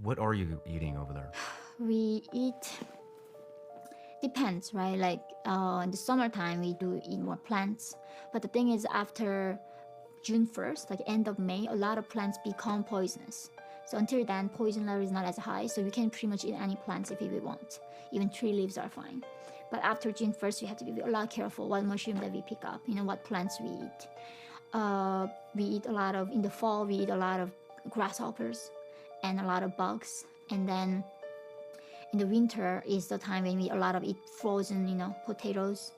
What are you eating over there? We eat, depends, right? Like in the summertime, we do eat more plants. But the thing is, after June 1st, like end of May, a lot of plants become poisonous. So until then, poison level is not as high, so we can pretty much eat any plants if we want. Even tree leaves are fine. But after June 1st, we have to be a lot careful what mushroom that we pick up, what plants we eat. We eat a lot of, in the fall, we eat a lot of grasshoppers and a lot of bugs. And then in the winter is the time when we a lot of eat frozen, potatoes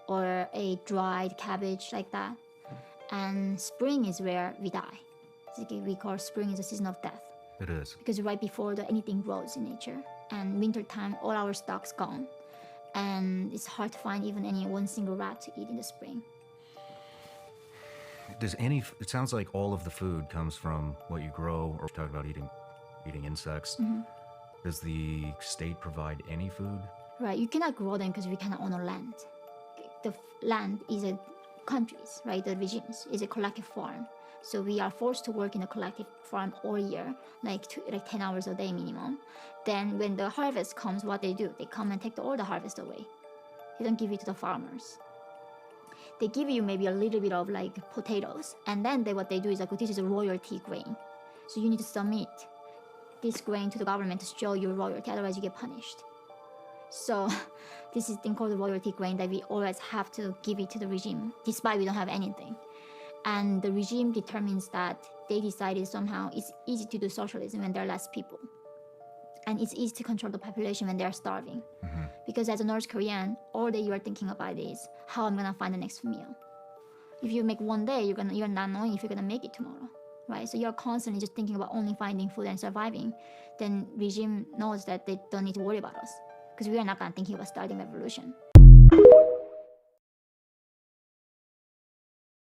or a dried cabbage like that. And spring is where we die. We call spring is a season of death. It is. Because right before anything grows in nature. And winter time, all our stock's gone. And it's hard to find even one single rat to eat in the spring. It sounds like all of the food comes from what you grow, or talk about eating insects. Mm-hmm. Does the state provide any food? Right, you cannot grow them because we cannot own a land. The land is a countries, right? The regimes is a collective farm. So we are forced to work in a collective farm all year, like 10 hours a day minimum. Then when the harvest comes, what they do, they come and take all the harvest away. They don't give it to the farmers. They give you maybe a little bit of like potatoes, and then what they do is like, this is a royalty grain. So you need to submit this grain to the government to show your royalty, otherwise you get punished. So this is thing called the royalty grain that we always have to give it to the regime, despite we don't have anything. And the regime determines that they decided somehow it's easy to do socialism when there are less people. And it's easy to control the population when they're starving. Mm-hmm. Because as a North Korean, all day you are thinking about is how I'm gonna find the next meal. If you make one day, you're not knowing if you're gonna make it tomorrow, right? So you're constantly just thinking about only finding food and surviving. Then regime knows that they don't need to worry about us because we are not gonna think about starting revolution.